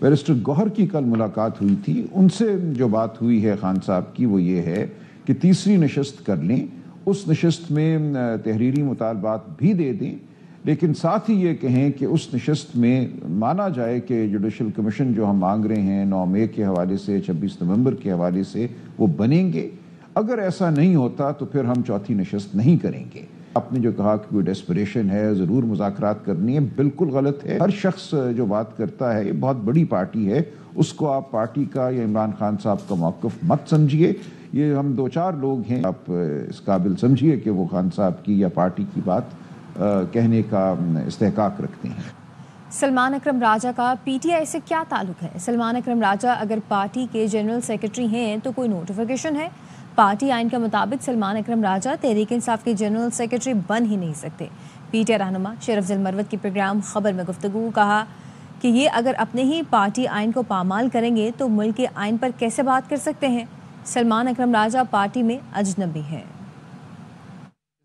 Barrister گوہر کی کل ملاقات ہوئی تھی، ان سے جو بات ہوئی ہے خان صاحب کی وہ یہ ہے کہ تیسری نشست کر لیں، اس نشست میں تحریری مطالبات بھی دے دیں، لیکن ساتھ ہی یہ کہیں کہ اس نشست میں مانا جائے کہ جوڈیشل کمیشن جو ہم مانگ رہے ہیں 9 مئی کے حوالے سے 26 نومبر کے حوالے سے وہ بنیں گے۔ اگر ایسا نہیں ہوتا تو پھر ہم چوتھی نشست نہیں کریں گے۔ آپ نے جو کہا کہ کوئی ڈیسپریشن ہے، ضرور مذاکرات کرنی ہے، بالکل غلط ہے۔ ہر شخص جو بات کرتا ہے، یہ بہت بڑی پارٹی ہے، اس کو آپ پارٹی کا یا عمران خان صاحب کا موقف مت سمجھیے۔ یہ ہم 2-4 لوگ ہیں، آپ اس قابل سمجھیے کہ وہ خان صاحب کی یا پارٹی کی بات کہنے کا استحقاق رکھتے ہیں۔ سلمان اکرم راجہ کا پی ٹی آئی سے کیا تعلق ہے؟ سلمان اکرم راجہ اگر پارٹی کے جنرل سیکرٹری ہیں تو کوئی نوٹیفیکیشن ہے؟ پارٹی آئین کے مطابق سلمان اکرم راجہ تحریک انصاف کے جنرل سیکرٹری بن ہی نہیں سکتے۔ پی ٹی آئی رہنما شیر افضل مروت کی پروگرام خبر میں گفتگو کہا کہ یہ اگر اپنے ہی پارٹی آئین کو پامال کریں گے تو ملک کے آئین پر کیسے بات کر سکتے ہیں؟ سلمان اکرم راجہ پارٹی میں اجنبی ہے۔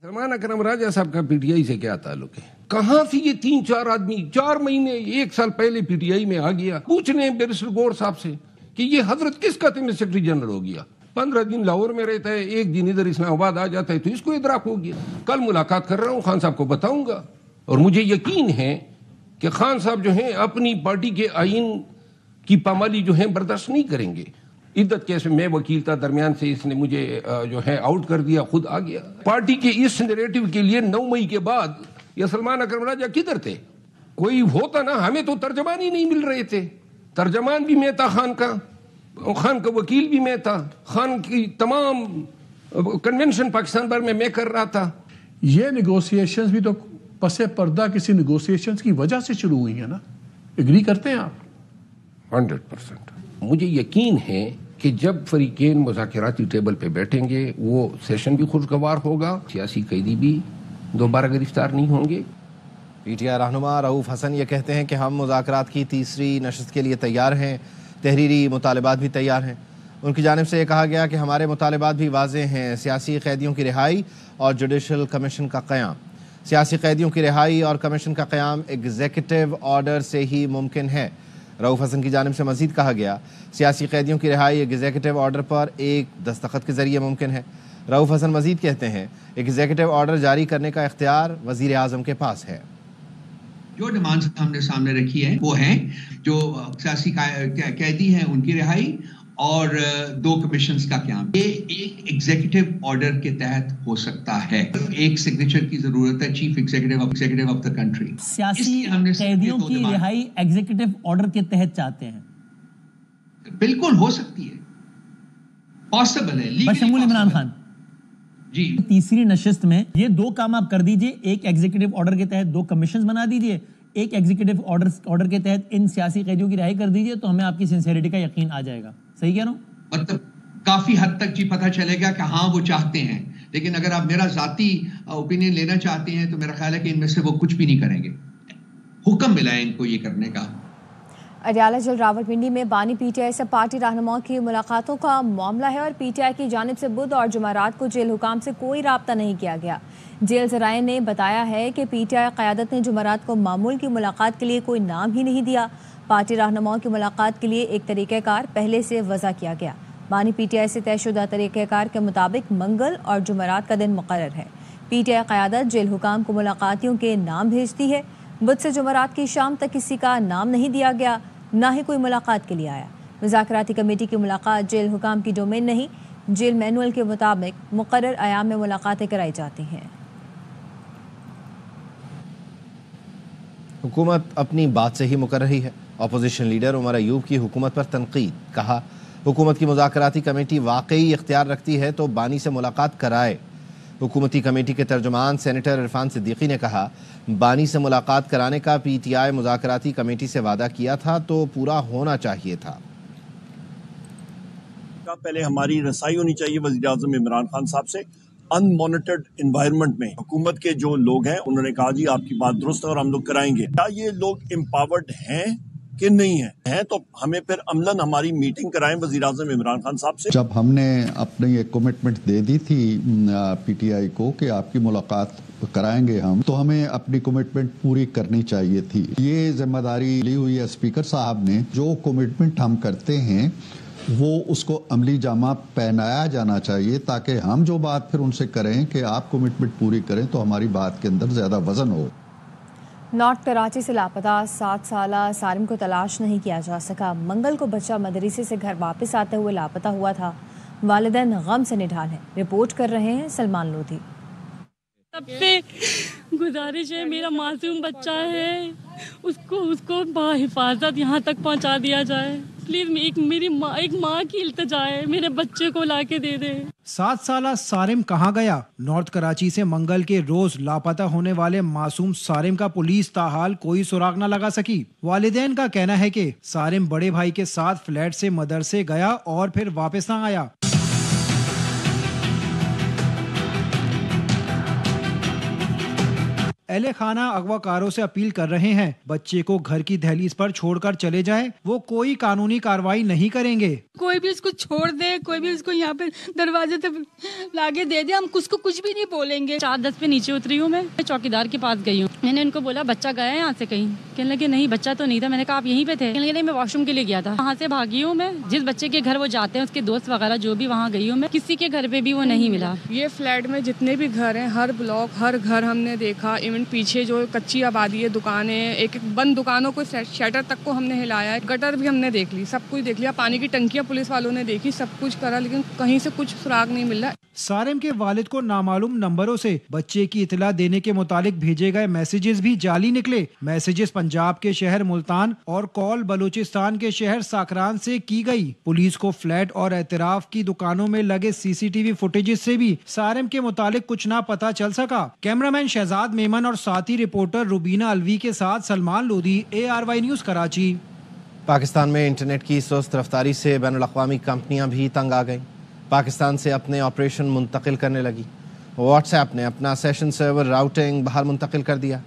سلمان اکرم راجہ صاحب کا پی ٹی آئی سے کیا تعلق ہے؟ کہاں سے یہ 3-4 آدمی 4 مہینے 1 سال پہلے پی ٹی آئی میں آ گیا؟ پوچھنے بیرسٹر گور صاحب سے کہ یہ حضرت کس قطعے میں سیکرٹری جنرل ہو گیا؟ 15 دن لاہور میں رہتا ہے، 1 دن ادھر اسلام آباد آ جاتا ہے، تو اس کو ادراک ہو گیا۔ کل ملاقات کر رہا ہوں، خان صاحب کو بتاؤں گا، اور مجھے یقین ہے کہ خان صاحب جو ہیں اپنی پارٹی کے آئین کی پامالی جو ہے برداشت نہیں کریں گے۔ عدت کیس میں وکیل تھا، درمیان سے اس نے مجھے جو ہے آؤٹ کر دیا، خود آ گیا۔ پارٹی کے اس نیریٹو کے لیے 9 مئی کے بعد یہ سلمان اکرم راجہ کدھر تھے؟ کوئی ہوتا نا، ہمیں تو ترجمان ہی نہیں مل رہے تھے۔ ترجمان بھی میں تھا خان کا وکیل بھی میں تھا، خان کی تمام کنونشن پاکستان بھر میں کر رہا تھا۔ یہ نیگوسیشنز بھی تو پس پردہ کسی نیگوسیشنز کی وجہ سے شروع ہوئی ہیں نا، اگری کرتے ہیں آپ؟ 100% مجھے یقین ہے کہ جب فریقین مذاکراتی ٹیبل پہ بیٹھیں گے وہ سیشن بھی خوشگوار ہوگا، سیاسی قیدی بھی دوبارہ گرفتار نہیں ہوں گے۔ پی ٹی آئی رہنما رؤوف حسن یہ کہتے ہیں کہ ہم مذاکرات کی تیسری نشست کے لیے تیار ہیں، تحریری مطالبات بھی تیار ہیں۔ ان کی جانب سے یہ کہا گیا کہ ہمارے مطالبات بھی واضح ہیں، سیاسی قیدیوں کی رہائی اور جوڈیشل کمیشن کا قیام۔ سیاسی قیدیوں کی رہائی اور کمیشن کا قیام ایگزیکٹو آرڈر سے ہی ممکن ہے۔ رؤوف حسن کی جانب سے مزید کہا گیا سیاسی قیدیوں کی رہائی ایگزیکٹو آرڈر پر ایک دستخط کے ذریعے ممکن ہے۔ رؤوف حسن مزید کہتے ہیں ایگزیکٹو آرڈر جاری کرنے کا اختیار وزیر اعظم کے پاس ہے۔ جو ڈیمانڈز ہم نے سامنے رکھی ہیں وہ ہیں جو سیاسی قیدی ہیں ان کی رہائی اور 2 کمیشنز کا قیام۔ یہ ایک ایگزیکٹو آرڈر کے تحت ہو سکتا ہے، ایک سگنیچر کی ضرورت ہے، chief executive of the country. سیاسی قیدیوں کی رہائی ایگزیکٹو آرڈر کے تحت چاہتے ہیں؟ بالکل ہو سکتی ہے، پاسبل ہے، بشمول عمران خان جی۔ تیسری نشست میں یہ 2 کام آپ کر دیجئے، ایک ایگزیکٹو آرڈر کے تحت 2 کمیشنز بنا دیجئے، ایک ایگزیکٹو آرڈر کے تحت ان سیاسی قیدیوں کی رہائی کر دیجئے، تو ہمیں آپ کی سنسیریٹی کا یقین آ جائے گا۔ صحیح کہہ رہا ہوں؟ مطلب کافی حد تک جی پتہ چلے گا کہ ہاں وہ چاہتے ہیں، لیکن اگر آپ میرا ذاتی اوپینین لینا چاہتے ہیں تو میرا خیال ہے کہ ان میں سے وہ کچھ بھی نہیں کریں گے۔ حکم ملا ہے ان کو یہ کرنے کا۔ اڈیالہ جیل راولپنڈی میں بانی پی ٹی آئی سے پارٹی رہنماؤں کی ملاقاتوں کا معاملہ ہے اور پی ٹی آئی کی جانب سے بدھ اور جمعرات کو جیل حکام سے کوئی رابطہ نہیں کیا گیا۔ جیل ذرائع نے بتایا ہے کہ پی ٹی آئی قیادت نے جمعرات کو معمول کی ملاقات کے لیے کوئی نام ہی نہیں دیا۔ پارٹی رہنماؤں کی ملاقات کے لیے ایک طریقہ کار پہلے سے وضع کیا گیا۔ بانی پی ٹی آئی سے طے شدہ طریقہ کار کے مطابق منگل اور جمعرات کا دن مقرر ہے۔ پی ٹی آئی قیادت جیل حکام کو ملاقاتیوں کے نام بھیجتی ہے۔ بدھ سے جمعرات کی شام تک کسی کا نام نہیں دیا گیا، نہ ہی کوئی ملاقات کے لیے آیا۔ مذاکراتی کمیٹی کی ملاقات جیل حکام کی ڈومین نہیں، جیل مینول کے مطابق مقرر ایام میں ملاقاتیں کرائی جاتی ہیں۔ حکومت اپنی بات سے ہی مکر رہی ہے۔ اپوزیشن لیڈر عمر ایوب کی حکومت پر تنقید، کہا حکومت کی مذاکراتی کمیٹی واقعی اختیار رکھتی ہے تو بانی سے ملاقات کرائے۔ حکومتی کمیٹی کے ترجمان سینیٹر عرفان صدیقی نے کہا بانی سے ملاقات کرانے کا پی ٹی آئی مذاکراتی کمیٹی سے وعدہ کیا تھا تو پورا ہونا چاہیے تھا۔ پہلے ہماری رسائی ہونی چاہیے وزیر اعظم عمران خان صاحب سے۔ ان مانیٹرڈ انوائرمنٹ میں حکومت کے جو لوگ ہیں انہوں نے کہا جی آپ کی بات درست ہے اور ہم لوگ کرائیں گے۔ کیا یہ لوگ امپاورڈ ہیں کہ نہیں ہے تو ہمیں پھر عملاً ہماری میٹنگ کرائیں وزیر اعظم عمران خان صاحب سے. جب ہم نے اپنی ایک کمٹمنٹ دے دی تھی پی ٹی آئی کو کہ آپ کی ملاقات کرائیں گے ہم، تو ہمیں اپنی کمٹمنٹ پوری کرنی چاہیے تھی. یہ ذمہ داری لی ہوئی ہے اسپیکر صاحب نے. جو کمٹمنٹ ہم کرتے ہیں وہ اس کو عملی جامہ پہنایا جانا چاہیے، تاکہ ہم جو بات پھر ان سے کریں کہ آپ کمٹمنٹ پوری کریں تو ہماری بات کے اندر زیادہ وزن ہو. نارتھ کراچی سے لاپتہ 7 سالہ سارم کو تلاش نہیں کیا جا سکا. منگل کو بچہ مدرسے سے گھر واپس آتے ہوئے لاپتہ ہوا تھا. والدین غم سے نڈھال ہیں. رپورٹ کر رہے ہیں سلمان لودھی. سب سے گزارش ہے، میرا معصوم بچہ ہے، اس کو بحفاظت یہاں تک پہنچا دیا جائے. پلیز میری ماں کی التجا ہے، میرے بچے کو لا کے دے دے. 7 سالہ سارم کہاں گیا؟ نارتھ کراچی سے منگل کے روز لاپتہ ہونے والے معصوم سارم کا پولیس تاحال کوئی سراغ نہ لگا سکی. والدین کا کہنا ہے کہ سارم بڑے بھائی کے ساتھ فلیٹ سے مدرسے گیا اور پھر واپس نہ آیا. اہل خانہ اغوا کاروں سے اپیل کر رہے ہیں بچے کو گھر کی دہلیز پر چھوڑ کر چلے جائیں، وہ کوئی قانونی کارروائی نہیں کریں گے. کوئی بھی اس کو چھوڑ دے، کوئی بھی اس کو یہاں پہ دروازے تک لاگے دے دے، ہم اس کو کچھ بھی نہیں بولیں گے. 4:10 پہ نیچے اتری ہوں، میں چوکیدار کے پاس گئی ہوں. میں نے ان کو بولا بچہ گیا ہے یہاں سے کہیں؟ کہنے لگے نہیں بچہ تو نہیں تھا. میں نے کہا آپ یہیں پہ تھے؟ کہنے لگے نہیں میں واش روم کے لیے گیا تھا. وہاں سے بھاگی ہوں میں. جس بچے کے گھر وہ جاتے ہیں اس کے دوست وغیرہ جو بھی وہاں گئی ہوں میں، کسی کے گھر پہ بھی وہ نہیں ملا. یہ فلیٹ میں جتنے بھی گھر ہیں، ہر بلاک ہر گھر ہم نے دیکھا. ایون پیچھے جو کچی آبادی ہے، دکانیں، ایک بند دکانوں کو شیٹر تک کو ہم نے ہلایا ہے. گٹر بھی ہم نے دیکھ لی، سب کچھ دیکھ لیا. پانی کی ٹنکیاں پولیس والوں نے دیکھی، سب کچھ کرا، لیکن کہیں سے کچھ سراغ نہیں مل رہا. سارم کے والد کو نامعلوم نمبروں سے بچے کی اطلاع دینے کے متعلق بھیجے گئے میسیجز بھی جعلی نکلے. میسیجز پنجاب کے شہر ملتان اور کال بلوچستان کے شہر ساکران سے کی گئی. پولیس کو فلیٹ اور اعتراف کی دکانوں میں لگے CCTV فوٹیجز سے بھی سارم کے متعلق کچھ نہ پتا چل سکا. کیمرامین شہزاد میمن اور ساتھی رپورٹر روبینہ الوی کے ساتھ سلمان لودھی، ARY نیوز کراچی. پاکستان میں انٹرنیٹ کی سست رفتاری سے بین الاقوامی کمپنیاں بھی تنگ آ گئیں. پاکستان سے اپنے آپریشن منتقل کرنے لگی. واٹس ایپ نے اپنا سیشن سرور راؤٹنگ باہر منتقل کر دیا.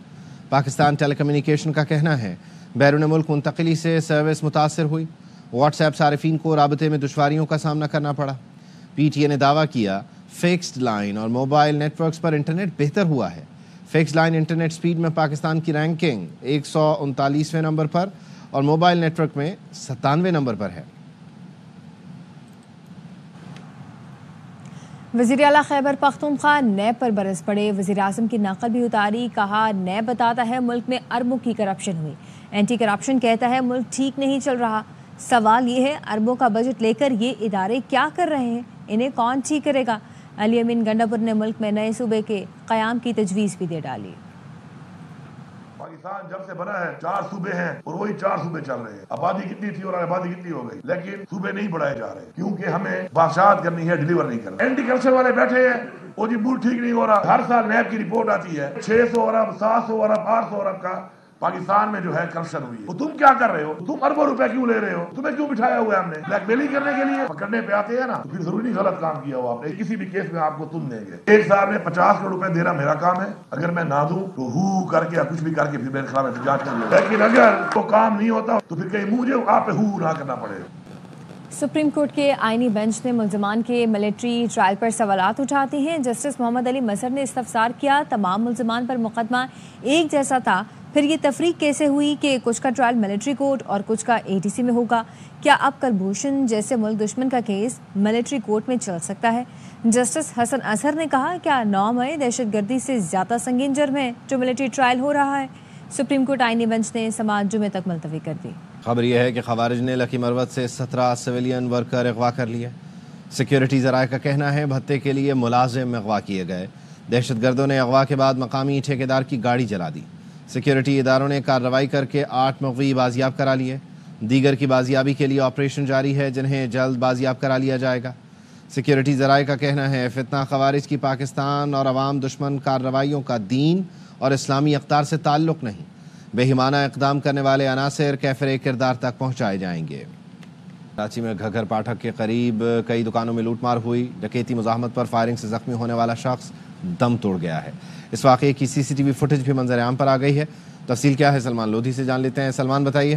پاکستان ٹیلی کمیونیکیشن کا کہنا ہے بیرون ملک منتقلی سے سروس متاثر ہوئی. واٹس ایپ صارفین کو رابطے میں دشواریوں کا سامنا کرنا پڑا. PTA نے دعویٰ کیا فکسڈ لائن اور موبائل نیٹ ورکس پر انٹرنیٹ بہتر ہوا ہے. فکسڈ لائن انٹرنیٹ سپیڈ میں پاکستان کی رینکنگ 139ویں نمبر پر اور موبائل نیٹ ورک میں 97ویں نمبر پر ہے. وزیر اعلیٰ خیبر پختونخوا نیب پر برس پڑے. وزیر اعظم کی نقل بھی اتاری. کہا نیب بتاتا ہے ملک میں اربوں کی کرپشن ہوئی. اینٹی کرپشن کہتا ہے ملک ٹھیک نہیں چل رہا. سوال یہ ہے اربوں کا بجٹ لے کر یہ ادارے کیا کر رہے ہیں؟ انہیں کون ٹھیک کرے گا؟ علی امین گنڈاپور نے ملک میں نئے صوبے کے قیام کی تجویز بھی دے ڈالی. پاکستان جب سے بنا ہے 4 صوبے ہیں اور وہی 4 صوبے چل رہے ہیں. آبادی کتنی تھی اور آبادی کتنی ہو گئی، لیکن صوبے نہیں بڑھائے جا رہے کیونکہ ہمیں بادشاہت کرنی ہے، ڈیلیور نہیں کرنا. اینٹی کرپشن والے بیٹھے ہیں، وہ جی ملک ٹھیک نہیں ہو رہا. ہر سال نیب کی رپورٹ آتی ہے 600 ارب 700 ارب 800 ارب کا پاکستان میں جو ہے کرپشن ہوئی ہے. تم کیا کر رہے ہو؟ تم اربوں روپے کیوں لے رہے ہو؟ تمہیں کیوں بٹھایا ہوا ہے ہم نے؟ بلیک میلنگ کرنے کے لیے پکڑنے پہ آتے ہیں نا، تو پھر ضروری غلط کام کیا ہو آپ نے. کسی بھی کیس میں آپ کو تم دیں گے. ایک صاحب نے 50 کروڑ روپے دینا میرا کام ہے، اگر میں نہ دوں تو ہو کر کے یا کچھ بھی کر کے پھر میرے خلاف احتجاج کر لوں. لیکن اگر وہ کام نہیں ہوتا تو پھر کہیں مجھے آپ پہ ہو نہ کرنا پڑے. سپریم کورٹ کے آئینی بینچ نے ملزمان کے ملٹری ٹرائل پر سوالات اٹھاتے ہیں. جسٹس محمد علی مظہر نے استفسار کیا تمام ملزمان پر مقدمہ ایک جیسا تھا، پھر یہ تفریق کیسے ہوئی کہ کچھ کا ٹرائل ملٹری کورٹ اور کچھ کا ATC میں ہوگا؟ کیا اب کلبھوشن جیسے ملک دشمن کا کیس ملٹری کورٹ میں چل سکتا ہے؟ جسٹس حسن اظہر نے کہا کیا 9 مئی دہشت گردی سے زیادہ سنگین جرم ہے جو ملٹری ٹرائل ہو رہا ہے؟ سپریم کورٹ آئینی بینچ نے سماعت جمعے تک ملتوی کر دی. خبر یہ ہے کہ خوارج نے لکی مروت سے 17 سویلین ورکر اغوا کر لیے. سیکیورٹی ذرائع کا کہنا ہے بھتے کے لیے ملازم اغوا کیے گئے. دہشت گردوں نے اغوا کے بعد مقامی ٹھیکیدار کی گاڑی جلا دی. سیکیورٹی اداروں نے کارروائی کر کے 8 مغوی بازیاب کرا لیے. دیگر کی بازیابی کے لیے آپریشن جاری ہے جنہیں جلد بازیاب کرا لیا جائے گا. سیکیورٹی ذرائع کا کہنا ہے فتنہ خوارج کی پاکستان اور عوام دشمن کارروائیوں کا دین اور اسلامی اقدار سے تعلق نہیں. بےایمانہ اقدام کرنے والے عناصر کیفر کردار تک پہنچائے جائیں گے. کراچی میں گھگر پاٹھک کے قریب کئی دکانوں میں لوٹ مار ہوئی. ڈکیتی مزاحمت پر فائرنگ سے زخمی ہونے والا شخص دم توڑ گیا ہے. اس واقعے کی CCTV فوٹیج بھی منظر عام پر آ گئی ہے. تفصیل کیا ہے سلمان لودھی سے جان لیتے ہیں. سلمان بتائیے.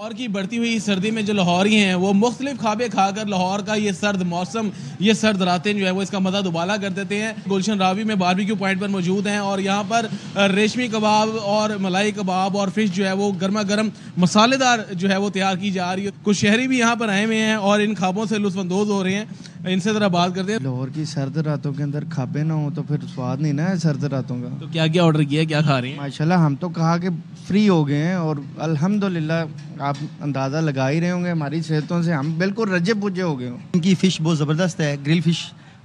لاہور کی بڑھتی ہوئی سردی میں جو لاہوری ہیں وہ مختلف کھابے کھا کر لاہور کا یہ سرد موسم، یہ سرد راتیں جو ہے وہ اس کا مزہ دوبالا کر دیتے ہیں۔ گلشن راوی میں باربیکیو پوائنٹ پر موجود ہیں اور یہاں پر ریشمی کباب اور ملائی کباب اور فش جو ہے وہ گرما گرم مسالے دار جو ہے وہ تیار کی جا رہی ہے۔ کچھ شہری بھی یہاں پر آئے ہوئے ہیں اور ان خوابوں سے لطف اندوز ہو رہے ہیں۔ ان سے ذرا بات کرتے ہیں۔ لاہور کی سرد راتوں کے اندر کھابے نہ ہوں تو پھر سواد نہیں نا ہے سرد راتوں کا۔ تو کیا کیا آرڈر کیا ہے، کیا کھا رہے ہیں؟ ماشاءاللہ ہم تو کہا کہ فری ہو گئے ہیں اور الحمدللہ آپ اندازہ لگا ہی رہے ہوں گے ہماری صحتوں سے ہم بالکل رجے پوجے ہو گئے ہوں۔ ان کی فش بہت زبردست ہے، گرل فش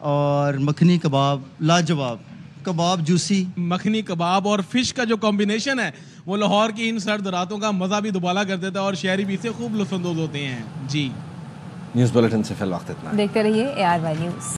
اور مکھنی کباب لاجواب، کباب جوسی۔ مکھنی کباب اور فش کا جو کمبینیشن ہے وہ لاہور کی ان سرد راتوں کا مزہ بھی دوبالا کر دیتا ہے اور شہری بھی اس سے خوب لطف اندوز ہوتے ہیں۔ جی نیوز بلیٹن سے فی الوقت اتنا۔ دیکھتے رہیے ARY نیوز۔